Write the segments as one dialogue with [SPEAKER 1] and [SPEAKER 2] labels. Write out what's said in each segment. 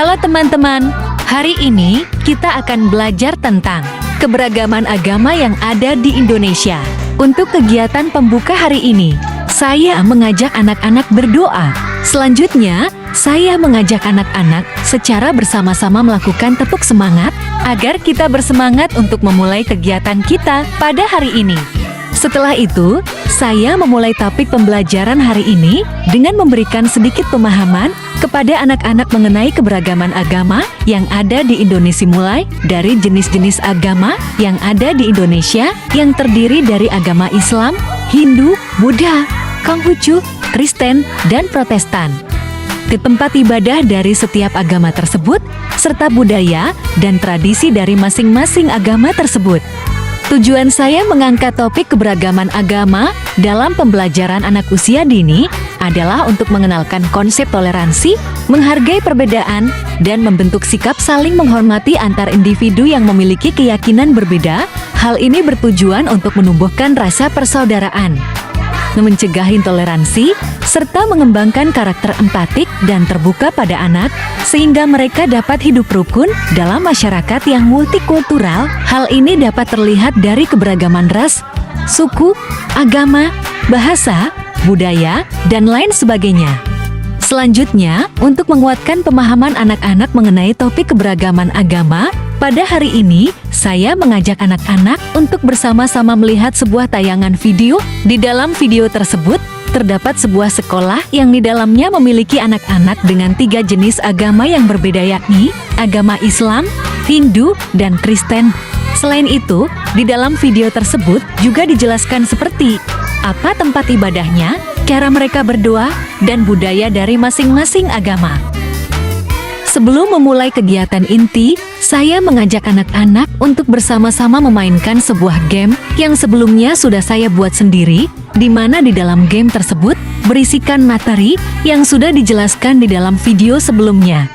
[SPEAKER 1] Halo teman-teman, hari ini kita akan belajar tentang keberagaman agama yang ada di Indonesia. Untuk kegiatan pembuka hari ini, saya mengajak anak-anak berdoa. Selanjutnya, saya mengajak anak-anak secara bersama-sama melakukan tepuk semangat agar kita bersemangat untuk memulai kegiatan kita pada hari ini. Setelah itu, saya memulai topik pembelajaran hari ini dengan memberikan sedikit pemahaman kepada anak-anak mengenai keberagaman agama yang ada di Indonesia, mulai dari jenis-jenis agama yang ada di Indonesia yang terdiri dari agama Islam, Hindu, Buddha, Konghucu, Kristen, dan Protestan. Ke tempat ibadah dari setiap agama tersebut, serta budaya dan tradisi dari masing-masing agama tersebut. Tujuan saya mengangkat topik keberagaman agama dalam pembelajaran anak usia dini adalah untuk mengenalkan konsep toleransi, menghargai perbedaan, dan membentuk sikap saling menghormati antar individu yang memiliki keyakinan berbeda. Hal ini bertujuan untuk menumbuhkan rasa persaudaraan, mencegah intoleransi, serta mengembangkan karakter empatik dan terbuka pada anak, sehingga mereka dapat hidup rukun dalam masyarakat yang multikultural. Hal ini dapat terlihat dari keberagaman ras, suku, agama, bahasa, budaya, dan lain sebagainya. Selanjutnya, untuk menguatkan pemahaman anak-anak mengenai topik keberagaman agama, pada hari ini, saya mengajak anak-anak untuk bersama-sama melihat sebuah tayangan video. Di dalam video tersebut, terdapat sebuah sekolah yang di dalamnya memiliki anak-anak dengan 3 jenis agama yang berbeda, yakni agama Islam, Hindu, dan Kristen. Selain itu, di dalam video tersebut juga dijelaskan seperti apa tempat ibadahnya, cara mereka berdoa, dan budaya dari masing-masing agama. Sebelum memulai kegiatan inti, saya mengajak anak-anak untuk bersama-sama memainkan sebuah game yang sebelumnya sudah saya buat sendiri, di mana di dalam game tersebut berisikan materi yang sudah dijelaskan di dalam video sebelumnya.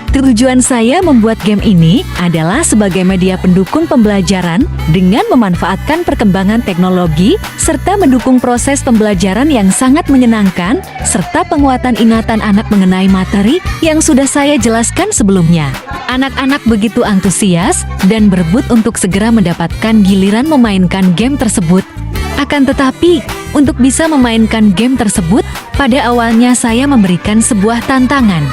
[SPEAKER 1] Tujuan saya membuat game ini adalah sebagai media pendukung pembelajaran dengan memanfaatkan perkembangan teknologi serta mendukung proses pembelajaran yang sangat menyenangkan serta penguatan ingatan anak mengenai materi yang sudah saya jelaskan sebelumnya. Anak-anak begitu antusias dan berebut untuk segera mendapatkan giliran memainkan game tersebut. Akan tetapi, untuk bisa memainkan game tersebut, pada awalnya saya memberikan sebuah tantangan,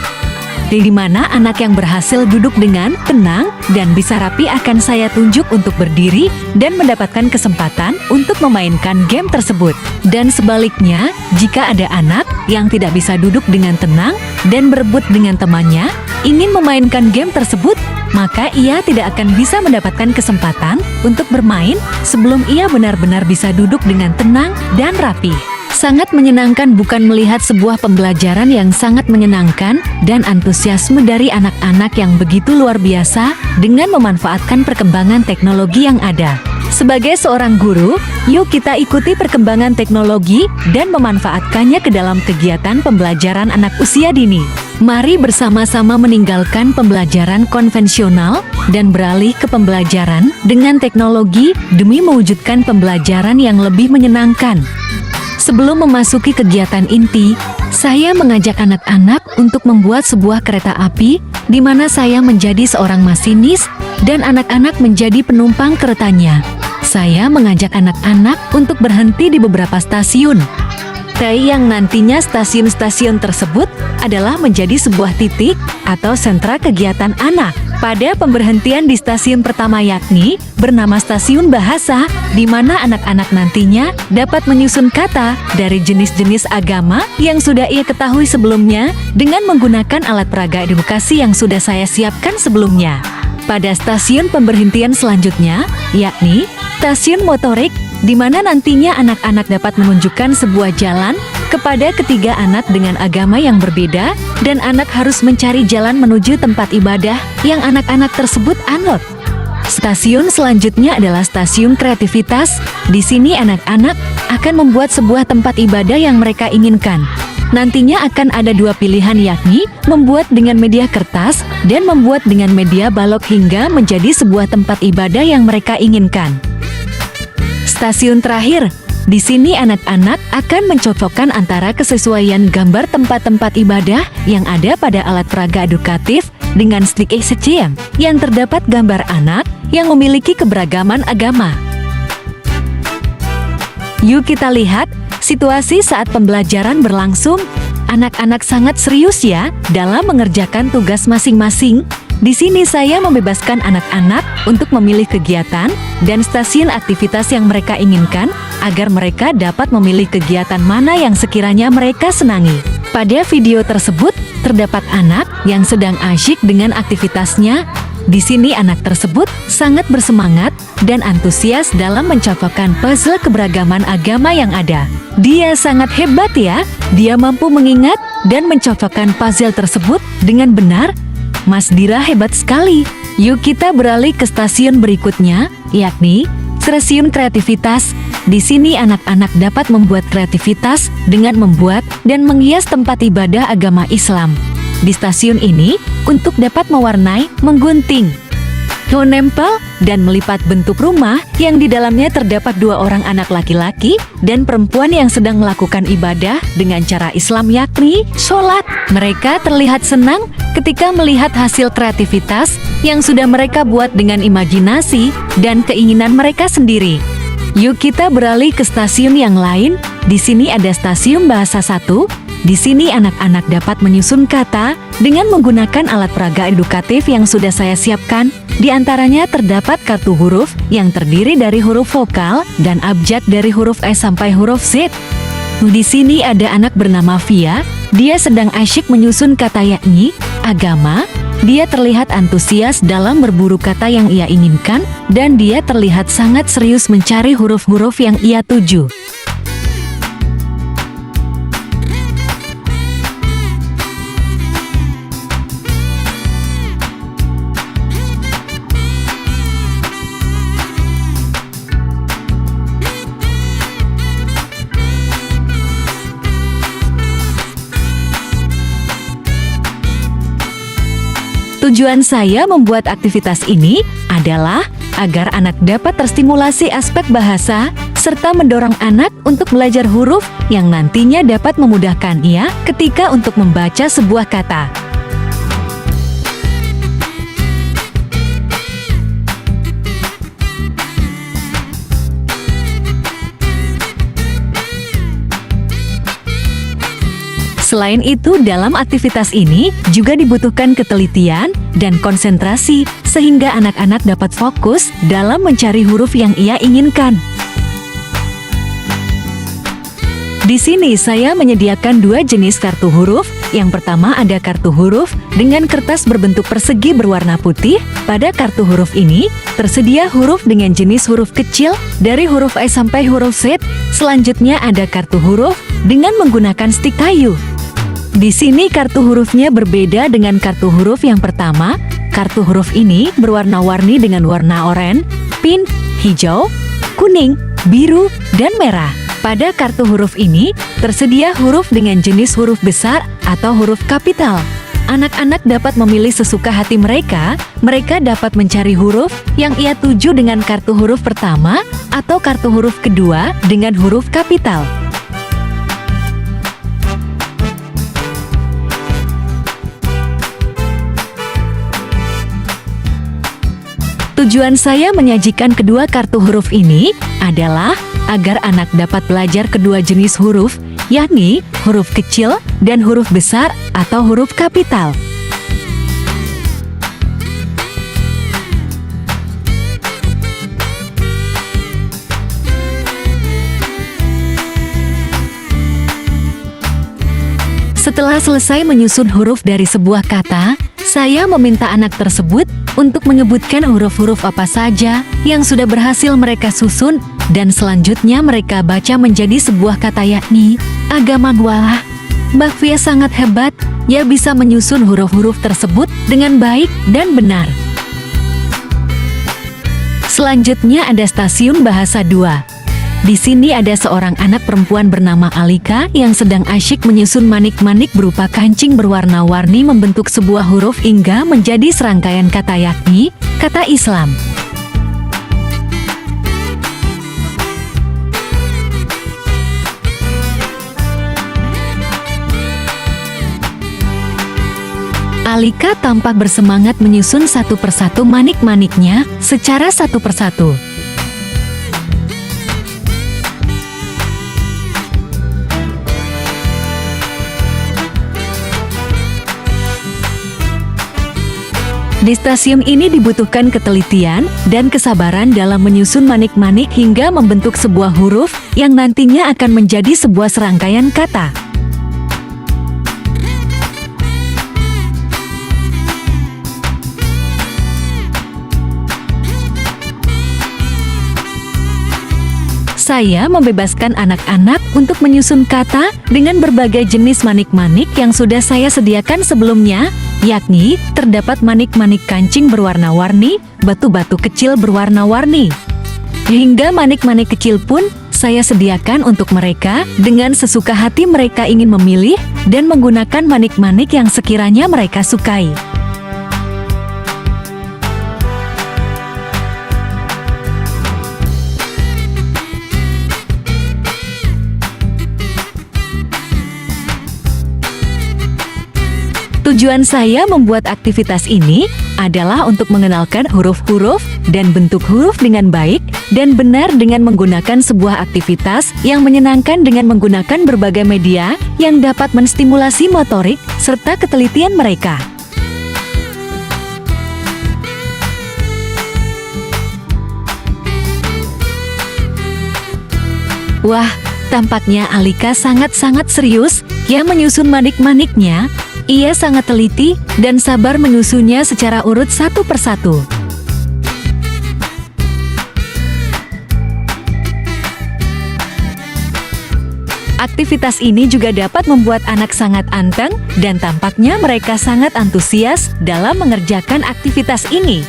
[SPEAKER 1] di mana anak yang berhasil duduk dengan tenang dan bisa rapi akan saya tunjuk untuk berdiri dan mendapatkan kesempatan untuk memainkan game tersebut. Dan sebaliknya, jika ada anak yang tidak bisa duduk dengan tenang dan berebut dengan temannya, ingin memainkan game tersebut, maka ia tidak akan bisa mendapatkan kesempatan untuk bermain sebelum ia benar-benar bisa duduk dengan tenang dan rapi. Sangat menyenangkan bukan melihat sebuah pembelajaran yang sangat menyenangkan dan antusiasme dari anak-anak yang begitu luar biasa dengan memanfaatkan perkembangan teknologi yang ada. Sebagai seorang guru, yuk kita ikuti perkembangan teknologi dan memanfaatkannya ke dalam kegiatan pembelajaran anak usia dini. Mari bersama-sama meninggalkan pembelajaran konvensional dan beralih ke pembelajaran dengan teknologi demi mewujudkan pembelajaran yang lebih menyenangkan. Sebelum memasuki kegiatan inti, saya mengajak anak-anak untuk membuat sebuah kereta api, di mana saya menjadi seorang masinis dan anak-anak menjadi penumpang keretanya. Saya mengajak anak-anak untuk berhenti di beberapa stasiun, yang nantinya stasiun-stasiun tersebut adalah menjadi sebuah titik atau sentra kegiatan anak. Pada pemberhentian di stasiun pertama yakni bernama stasiun bahasa, di mana anak-anak nantinya dapat menyusun kata dari jenis-jenis agama yang sudah ia ketahui sebelumnya dengan menggunakan alat peraga edukasi yang sudah saya siapkan sebelumnya. Pada stasiun pemberhentian selanjutnya yakni stasiun motorik, di mana nantinya anak-anak dapat menunjukkan sebuah jalan kepada ketiga anak dengan agama yang berbeda, dan anak harus mencari jalan menuju tempat ibadah yang anak-anak tersebut anut. Stasiun selanjutnya adalah stasiun kreativitas. Di sini anak-anak akan membuat sebuah tempat ibadah yang mereka inginkan. Nantinya akan ada 2 pilihan, yakni membuat dengan media kertas dan membuat dengan media balok hingga menjadi sebuah tempat ibadah yang mereka inginkan. Stasiun terakhir, di sini anak-anak akan mencocokkan antara kesesuaian gambar tempat-tempat ibadah yang ada pada alat peraga edukatif dengan stick SCM yang terdapat gambar anak yang memiliki keberagaman agama. Yuk kita lihat situasi saat pembelajaran berlangsung. Anak-anak sangat serius ya dalam mengerjakan tugas masing-masing. Di sini saya membebaskan anak-anak untuk memilih kegiatan dan stasiun aktivitas yang mereka inginkan agar mereka dapat memilih kegiatan mana yang sekiranya mereka senangi. Pada video tersebut, terdapat anak yang sedang asyik dengan aktivitasnya. Di sini anak tersebut sangat bersemangat dan antusias dalam mencocokkan puzzle keberagaman agama yang ada. Dia sangat hebat ya, dia mampu mengingat dan mencocokkan puzzle tersebut dengan benar. Mas Dira hebat sekali. Yuk kita beralih ke stasiun berikutnya, yakni stasiun kreativitas. Di sini anak-anak dapat membuat kreativitas dengan membuat dan menghias tempat ibadah agama Islam. Di stasiun ini, untuk dapat mewarnai, menggunting, menempel, dan melipat bentuk rumah yang di dalamnya terdapat dua orang anak laki-laki dan perempuan yang sedang melakukan ibadah dengan cara Islam yakni sholat. Mereka terlihat senang ketika melihat hasil kreativitas yang sudah mereka buat dengan imajinasi dan keinginan mereka sendiri. Yuk kita beralih ke stasiun yang lain. Di sini ada stasiun bahasa 1. Di sini anak-anak dapat menyusun kata dengan menggunakan alat peraga edukatif yang sudah saya siapkan. Di antaranya terdapat kartu huruf yang terdiri dari huruf vokal dan abjad dari huruf S sampai huruf Z. Di sini ada anak bernama Via. Dia sedang asyik menyusun kata yakni agama. Dia terlihat antusias dalam berburu kata yang ia inginkan dan dia terlihat sangat serius mencari huruf-huruf yang ia tuju. Tujuan saya membuat aktivitas ini adalah agar anak dapat terstimulasi aspek bahasa, serta mendorong anak untuk belajar huruf yang nantinya dapat memudahkan ia ketika untuk membaca sebuah kata. Selain itu, dalam aktivitas ini juga dibutuhkan ketelitian dan konsentrasi sehingga anak-anak dapat fokus dalam mencari huruf yang ia inginkan. Di sini saya menyediakan dua jenis kartu huruf. Yang pertama ada kartu huruf dengan kertas berbentuk persegi berwarna putih. Pada kartu huruf ini tersedia huruf dengan jenis huruf kecil dari huruf S sampai huruf Z. Selanjutnya ada kartu huruf dengan menggunakan stik kayu. Di sini kartu hurufnya berbeda dengan kartu huruf yang pertama. Kartu huruf ini berwarna-warni dengan warna oranye, pink, hijau, kuning, biru, dan merah. Pada kartu huruf ini tersedia huruf dengan jenis huruf besar atau huruf kapital. Anak-anak dapat memilih sesuka hati mereka. Mereka dapat mencari huruf yang ia tuju dengan kartu huruf pertama atau kartu huruf kedua dengan huruf kapital. Tujuan saya menyajikan kedua kartu huruf ini adalah agar anak dapat belajar kedua jenis huruf, yakni huruf kecil dan huruf besar atau huruf kapital. Setelah selesai menyusun huruf dari sebuah kata, saya meminta anak tersebut untuk menyebutkan huruf-huruf apa saja yang sudah berhasil mereka susun dan selanjutnya mereka baca menjadi sebuah kata yakni agama. Walah, Mbak Via sangat hebat, ia bisa menyusun huruf-huruf tersebut dengan baik dan benar. Selanjutnya ada stasiun bahasa 2. Di sini ada seorang anak perempuan bernama Alika yang sedang asyik menyusun manik-manik berupa kancing berwarna-warni membentuk sebuah huruf hingga menjadi serangkaian kata yakni kata Islam. Alika tampak bersemangat menyusun satu persatu manik-maniknya secara satu persatu. Di stasiun ini dibutuhkan ketelitian dan kesabaran dalam menyusun manik-manik hingga membentuk sebuah huruf yang nantinya akan menjadi sebuah serangkaian kata. Saya membebaskan anak-anak untuk menyusun kata dengan berbagai jenis manik-manik yang sudah saya sediakan sebelumnya, yakni terdapat manik-manik kancing berwarna-warni, batu-batu kecil berwarna-warni. Hingga manik-manik kecil pun saya sediakan untuk mereka dengan sesuka hati mereka ingin memilih dan menggunakan manik-manik yang sekiranya mereka sukai. Tujuan saya membuat aktivitas ini adalah untuk mengenalkan huruf-huruf dan bentuk huruf dengan baik dan benar dengan menggunakan sebuah aktivitas yang menyenangkan dengan menggunakan berbagai media yang dapat menstimulasi motorik serta ketelitian mereka. Wah, tampaknya Alika sangat-sangat serius ya menyusun manik-maniknya. Ia sangat teliti dan sabar menyusunnya secara urut satu persatu. Aktivitas ini juga dapat membuat anak sangat anteng dan tampaknya mereka sangat antusias dalam mengerjakan aktivitas ini.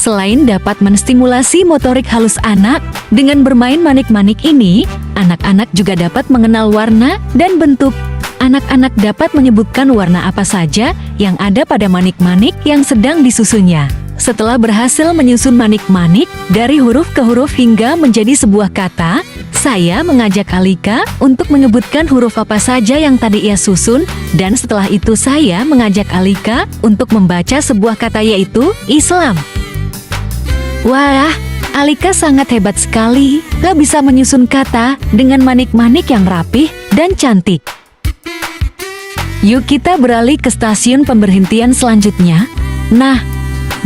[SPEAKER 1] Selain dapat menstimulasi motorik halus anak, dengan bermain manik-manik ini, anak-anak juga dapat mengenal warna dan bentuk. Anak-anak dapat menyebutkan warna apa saja yang ada pada manik-manik yang sedang disusunnya. Setelah berhasil menyusun manik-manik dari huruf ke huruf hingga menjadi sebuah kata, saya mengajak Alika untuk menyebutkan huruf apa saja yang tadi ia susun, dan setelah itu saya mengajak Alika untuk membaca sebuah kata yaitu Islam. Wah, Alika sangat hebat sekali, gak bisa menyusun kata dengan manik-manik yang rapih dan cantik. Yuk kita beralih ke stasiun pemberhentian selanjutnya. Nah,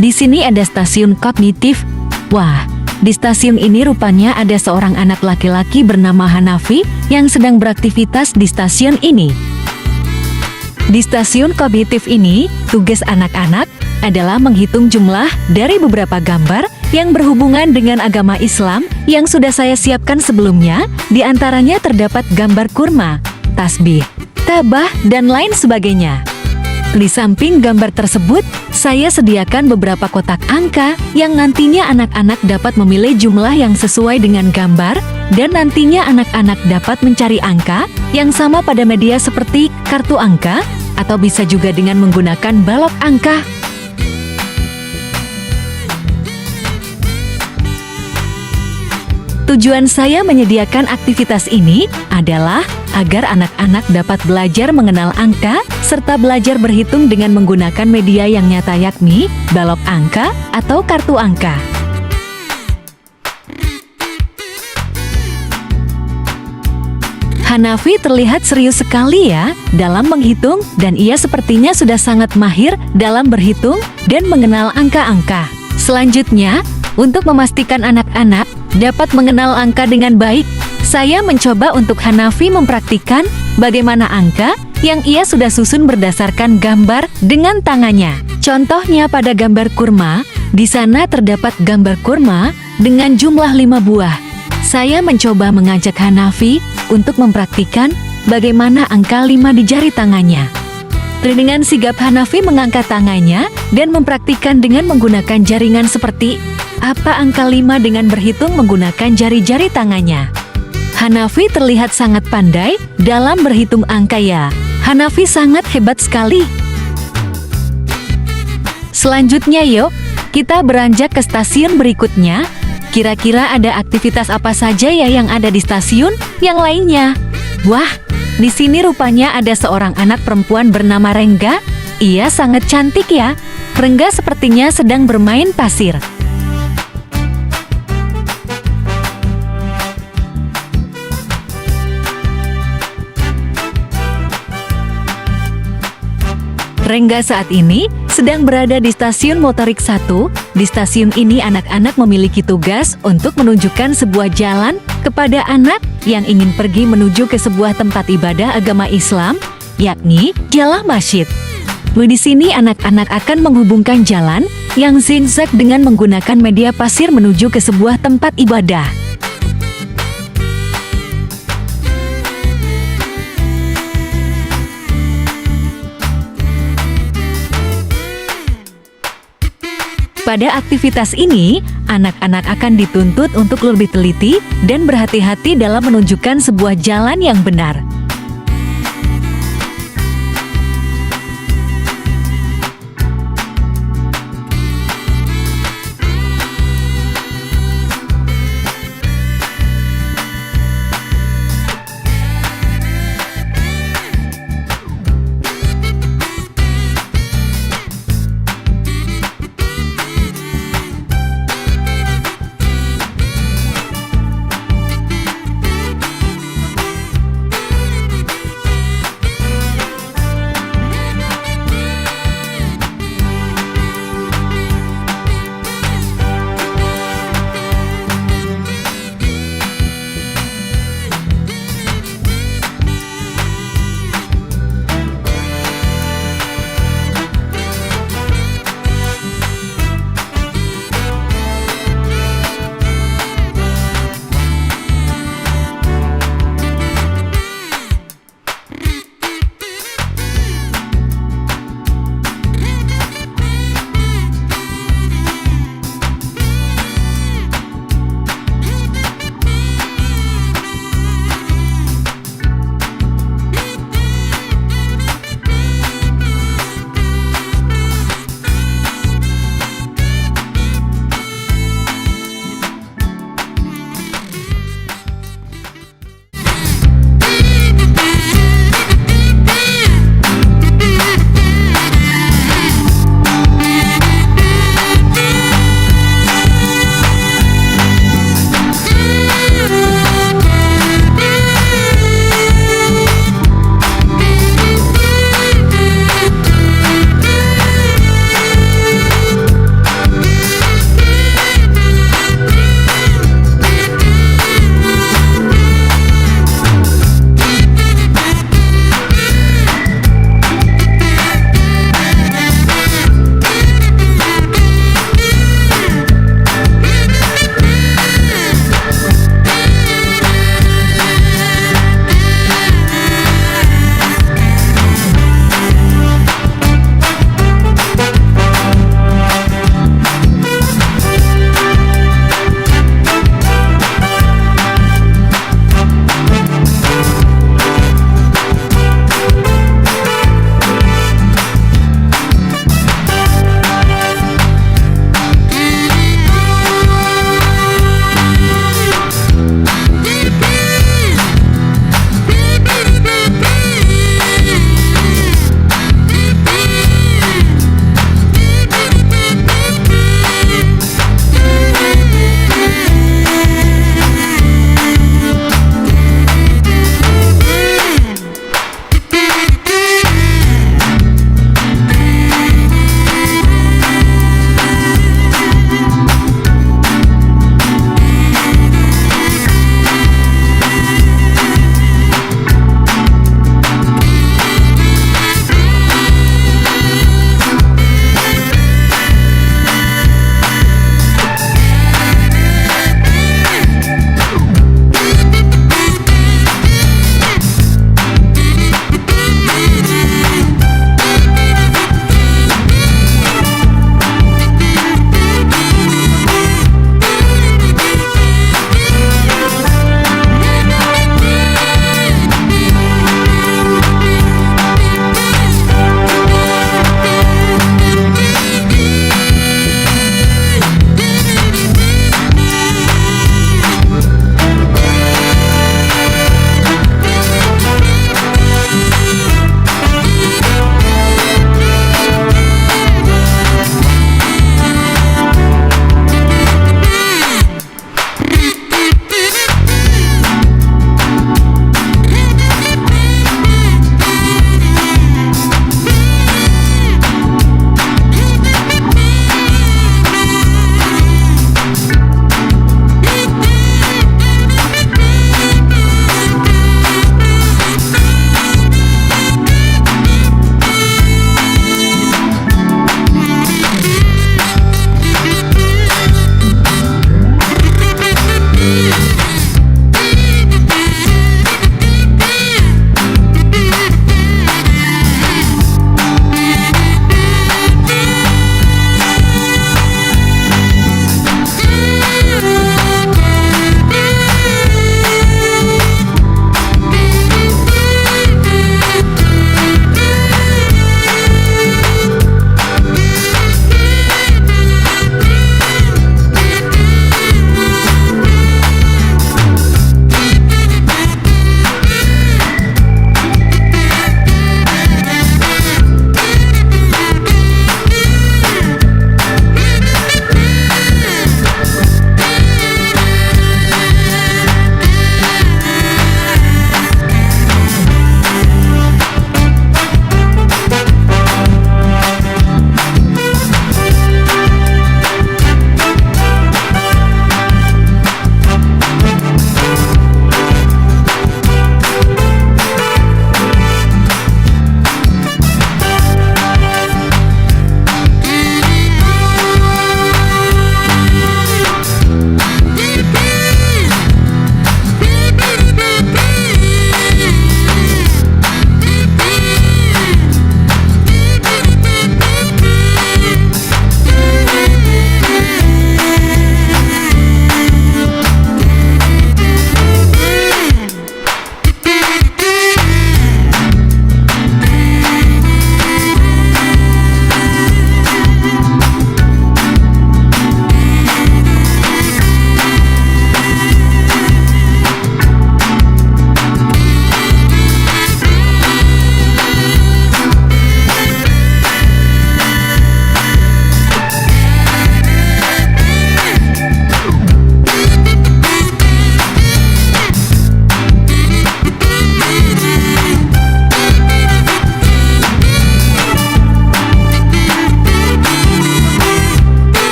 [SPEAKER 1] di sini ada stasiun kognitif. Wah, di stasiun ini rupanya ada seorang anak laki-laki bernama Hanafi yang sedang beraktivitas di stasiun ini. Di stasiun kognitif ini, tugas anak-anak adalah menghitung jumlah dari beberapa gambar yang berhubungan dengan agama Islam yang sudah saya siapkan sebelumnya. Di antaranya terdapat gambar kurma, tasbih, tabah, dan lain sebagainya. Di samping gambar tersebut, saya sediakan beberapa kotak angka yang nantinya anak-anak dapat memilih jumlah yang sesuai dengan gambar, dan nantinya anak-anak dapat mencari angka yang sama pada media seperti kartu angka, atau bisa juga dengan menggunakan balok angka. Tujuan saya menyediakan aktivitas ini adalah agar anak-anak dapat belajar mengenal angka serta belajar berhitung dengan menggunakan media yang nyata yakni balok angka atau kartu angka. Hanafi terlihat serius sekali ya dalam menghitung dan ia sepertinya sudah sangat mahir dalam berhitung dan mengenal angka-angka. Selanjutnya, untuk memastikan anak-anak dapat mengenal angka dengan baik, saya mencoba untuk Hanafi mempraktikkan bagaimana angka yang ia sudah susun berdasarkan gambar dengan tangannya. Contohnya pada gambar kurma, di sana terdapat gambar kurma dengan jumlah 5 buah. Saya mencoba mengajak Hanafi untuk mempraktikkan bagaimana angka 5 di jari tangannya. Dengan sigap Hanafi mengangkat tangannya dan mempraktikkan dengan menggunakan jaringan seperti apa angka 5 dengan berhitung menggunakan jari-jari tangannya. Hanafi terlihat sangat pandai dalam berhitung angka ya. Hanafi sangat hebat sekali. Selanjutnya yuk, kita beranjak ke stasiun berikutnya. Kira-kira ada aktivitas apa saja ya yang ada di stasiun yang lainnya? Wah, di sini rupanya ada seorang anak perempuan bernama Rengga. Ia sangat cantik ya. Rengga sepertinya sedang bermain pasir. Rengga saat ini sedang berada di stasiun motorik 1. Di stasiun ini anak-anak memiliki tugas untuk menunjukkan sebuah jalan kepada anak yang ingin pergi menuju ke sebuah tempat ibadah agama Islam, yakni Jalan Masjid. Di sini anak-anak akan menghubungkan jalan yang zigzag dengan menggunakan media pasir menuju ke sebuah tempat ibadah. Pada aktivitas ini, anak-anak akan dituntut untuk lebih teliti dan berhati-hati dalam menunjukkan sebuah jalan yang benar.